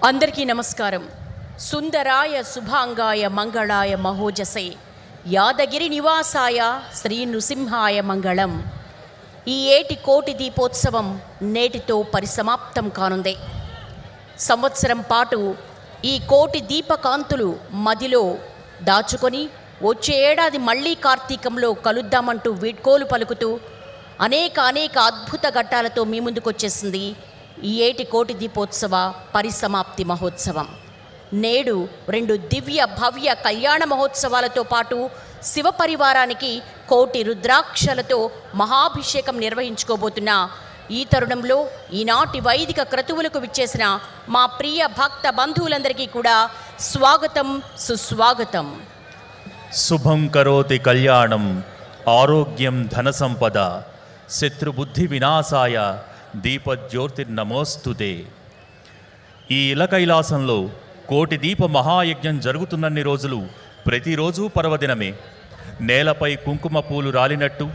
అందరికీ నమస్కారం. సుందరాయ శుభాంగాయ మంగళాయ మహోజసే యాదగిరి నివాసాయ శ్రీ నృసింహాయ మంగళం. ఈ ఏటి కోటి దీపోత్సవం నేటితో పరిసమాప్తం కానుంది. సంవత్సరం పాటు ఈ కోటి దీపకాంతులు మదిలో దాచుకొని వచ్చే ఏడాది మళ్ళీ కార్తీకంలో కలుద్దామంటూ వీడ్కోలు పలుకుతూ అనేక అద్భుత ఘట్టాలతో మీ ముందుకొచ్చేసింది ఈ ఏటి కోటి దీపోత్సవ పరిసమాప్తి మహోత్సవం. నేడు 2 దివ్య భవ్య కళ్యాణ మహోత్సవాలతో పాటు శివ పరివారానికి కోటి రుద్రాక్షలతో మహాభిషేకం నిర్వహించుకోబోతున్న ఈ తరుణంలో ఈనాటి వైదిక క్రతువులకు విచ్చేసిన మా ప్రియ భక్త బంధువులందరికీ కూడా స్వాగతం, సుస్వాగతం. శుభం కరోతి కళ్యాణం, ఆరోగ్యం ధన సంపద, శత్రుబుద్ధి వినాశాయ దీపజ్యోతిర్నమోస్తుతే. ఈ ఇల కైలాసంలో కోటి దీప మహాయజ్ఞం జరుగుతున్నన్ని రోజులు ప్రతిరోజు పర్వదినమే. నేలపై కుంకుమ పూలు రాలినట్టు,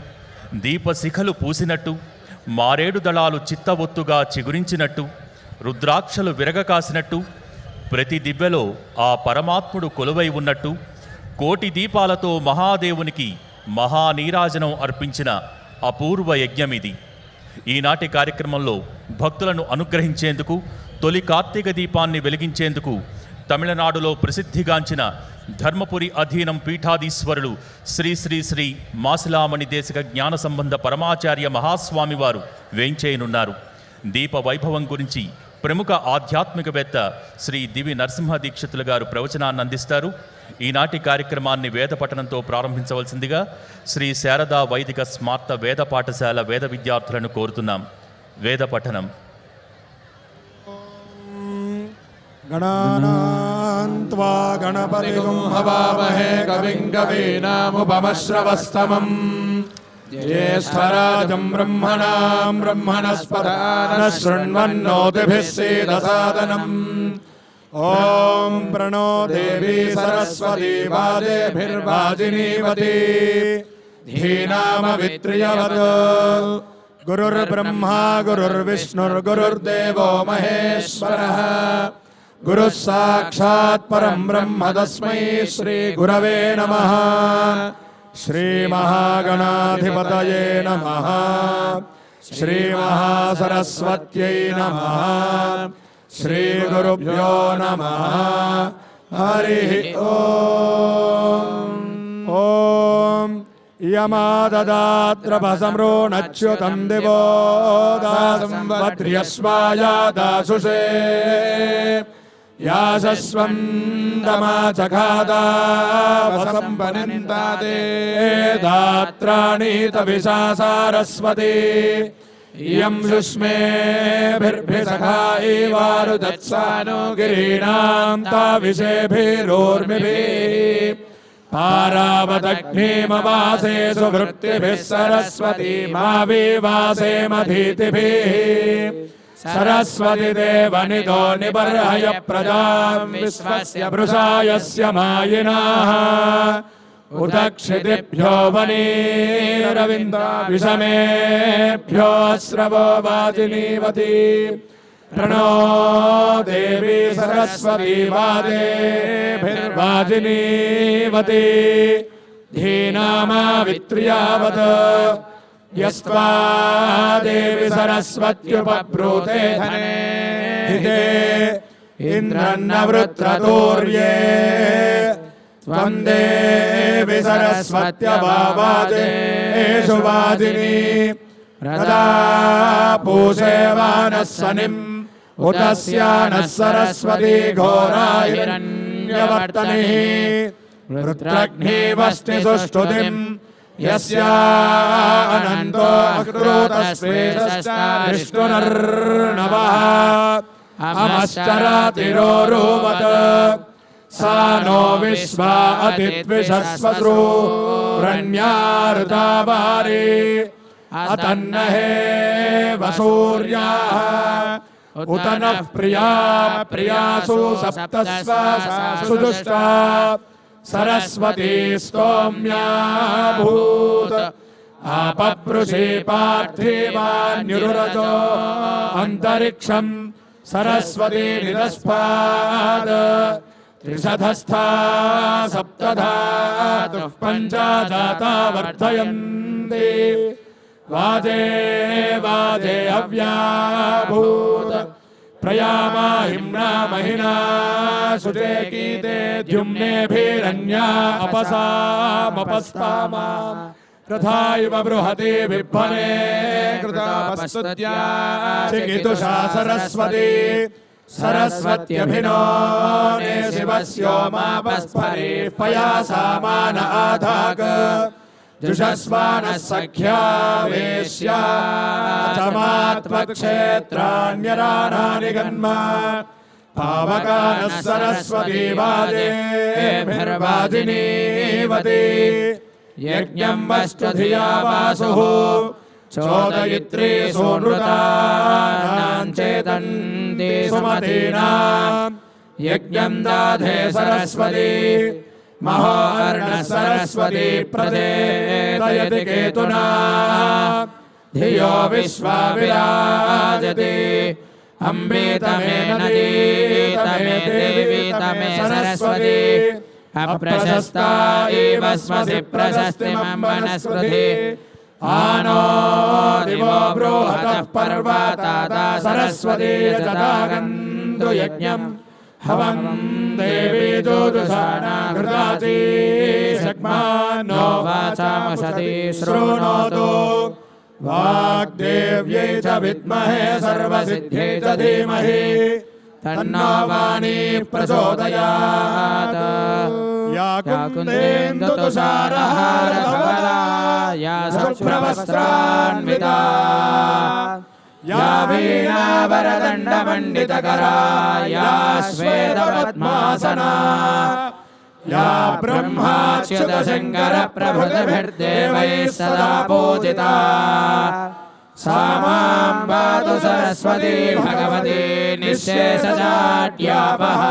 దీపశిఖలు పూసినట్టు, మారేడు దళాలు చిత్తవొత్తుగా చిగురించినట్టు, రుద్రాక్షలు విరగకాసినట్టు, ప్రతి దివ్యలో ఆ పరమాత్ముడు కొలువై ఉన్నట్టు, కోటి దీపాలతో మహాదేవునికి మహానీరాజనం అర్పించిన అపూర్వ యజ్ఞమిది. ఈనాటి కార్యక్రమంలో భక్తులను అనుగ్రహించేందుకు, తొలి కార్తీక దీపాన్ని వెలిగించేందుకు తమిళనాడులో ప్రసిద్ధిగాంచిన ధర్మపురి అధీనం పీఠాధీశ్వరులు శ్రీ శ్రీ శ్రీ మాసిలామణి దేశిక జ్ఞాన సంబంధ పరమాచార్య మహాస్వామి వారు వేంచేయనున్నారు. దీప వైభవం గురించి ప్రముఖ ఆధ్యాత్మికవేత్త శ్రీ దివి నరసింహ దీక్షితులు గారు ప్రవచనాన్ని అందిస్తారు. ఈనాటి కార్యక్రమాన్ని వేద పఠనంతో ప్రారంభించవలసిందిగా శ్రీ శారదా వైదిక స్మార్త వేద పాఠశాల వేద విద్యార్థులను కోరుతున్నాం. వేద పఠనం. గణానాన్త్వా గణపతిగుం హవామహే కవిం కవీనాముపమశ్రవస్తమం జ్యేష్ఠరాజం బ్రహ్మణాం బ్రహ్మణస్పద శృణ్వన్నోతిభిः सीदसादनम्. ఓం ప్రణో దేవీ సరస్వతీ వాజేభిర్వాజినీవతి ధీనామవిత్రియవత్. గురుర్బ్రహ్మా గురుర్విష్ణుర్గురుర్దేవో మహేశ్వరః. గురుః సాక్షాత్ పరం బ్రహ్మ తస్మై శ్రీ గురవే నమః. శ్రీ మహాగణాధిపతయే నమః. శ్రీ మహాసరస్వత్యై నమః. శ్రీ గురుభ్యో నమః. హరి ఓం. ఓం యమాదదాత్రభసమృణచ్యుతం దివో దాసంవత్ర్యస్వాయాదాసుషే యాశస్వం దమాచఖాదావసంపనింతాదే దాత్రాణీత విశాసారస్వతి. ఇయం సుష్మేభిర్భిసఖా ఇవారుదత్సానో గిరీణాం తావిషేభిరోర్మిభిః. పారావదగ్నిమవాసేషు వృత్తిభిः సరస్వతీ మావివాసేమధీతిభిः. సరస్వతి దేవనిదో నిబర్హయ ప్రజాం విశ్వస్య వృషాయస్య మాయినాః. ఉదక్షితిభ్యో వనీరవిందా విషమేభ్యో శ్రవో వాజినీవతి. ప్రణో దేవీ సరస్వతీ వాజేభిర్వాజినీవతి. ధీనామావిత్ర్యావత్. యస్త్వా దేవి సరస్వత్యుపబ్రూతే ధనే హితే ఇంద్రన్నవృత్రతూర్యే. త్వం దేవి సరస్వత్యవాజేషు వాజినీ. రదా పూషేవానః సనిం ఉతస్యానః సరస్వతీ ఘోరాహిరణ్యవర్తనిః. వృత్రగ్నివష్టి సుష్టుతిం యస్యా అనంతో అకృతస్వేషశ్చారిష్టునర్నవః. అమశ్చరాతిరోరువత్. సా నో విశ్వా అతిద్విషస్వసృరణ్యారుతావారి. అతన్నహే వసూర్యాః ఉత నః ప్రియా ప్రియాసు సప్తస్వాసాసు దుష్టా. సరస్వతీ స్తోమ్యాభూత్. ఆపప్రుషే పార్థివాన్యురజో అంతరిక్షం. सरस्वती निरस्पाद त्रिशतस्था सप्तधातुः पञ्चजाता वर्धयन्ति वाजे वाजे अव्याभूत प्रयामा हिम्ना महिना सुजे कीते द्युम्नेभिरन्या अपसामपस्तामा रथा इव बृहति बिभ्वने कृतापस्तुत्या चिकितुषा सरस्वती सरस्वत्यभिनो ने शिवस्योमापस्फरे पयासामान आधाक जुषस्वानः सख्या वेश्या चमात्मक्षेत्राण्यराणानि गन्मा पावकानः सरस्वती वाजेभिर्वाजिनीवती यज्ञं वष्टधिया वासुः चोदयित्री सोनृतानां चेतन्ति सुमतीनां यज्ञं दाधे सरस्वती महोर्णः सरस्वती प्रदेतयति केतुना धियो विश्वा विराजति अम्बेतमे नदीतमे देवीतमे सरस्वती अप्रशस्ता एव स्वसि प्रशस्तिमं वनस्पति आनो दिवो बृहतः पर्वतादा सरस्वती यजतागन्तु यज्ञम् हवं देवी जोजुषाणा घृताची शक्मानो वाचामशति शृणोतु वाग्देव्यै च विद्महे सर्वसिद्ध्यै च धीमहि तन्नो वाणी प्रचोदयात् या कुन्देन्दुतुषारहारधवला या शुभ्रवस्त्रान्विता या वीणावरदण्डमण्डितकरा या श्वेतपद्मासना या ब्रह्माच्युतशङ्करप्रभृतिभिर्देवैः सदा पूजिता सा मां पातु सरस्वती भगवती निःशेषजाड्यापः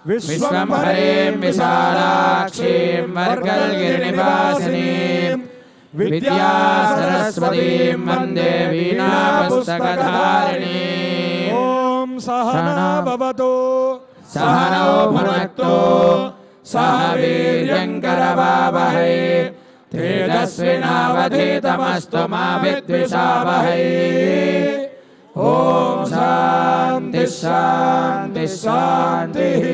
विश्वं हरीं विशालाक्षीं वर्गल्गिरिनिवासिनीं विद्या सरस्वतीं वन्दे वीणापुस्तकधारिणीम् ॐ सहना भवतु सहनौ भुनक्तु सह वीर्यङ्करवावहै तेजस्विनावधीतमस्तु मा विद्विषावहै ॐ शान्तिः शान्तिः शान्तिः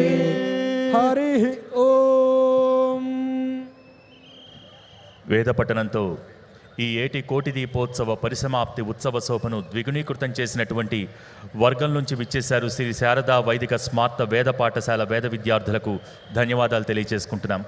हरिः ॐ వేద పఠనంతో ఈ ఏటి కోటి దీపోత్సవ పరిసమాప్తి ఉత్సవ శోభను ద్విగుణీకృతం చేసినటువంటి వర్గం నుంచి విచ్చేశారు శ్రీ శారదా వైదిక స్మార్త వేద పాఠశాల వేద విద్యార్థులకు ధన్యవాదాలు తెలియజేసుకుంటున్నాం.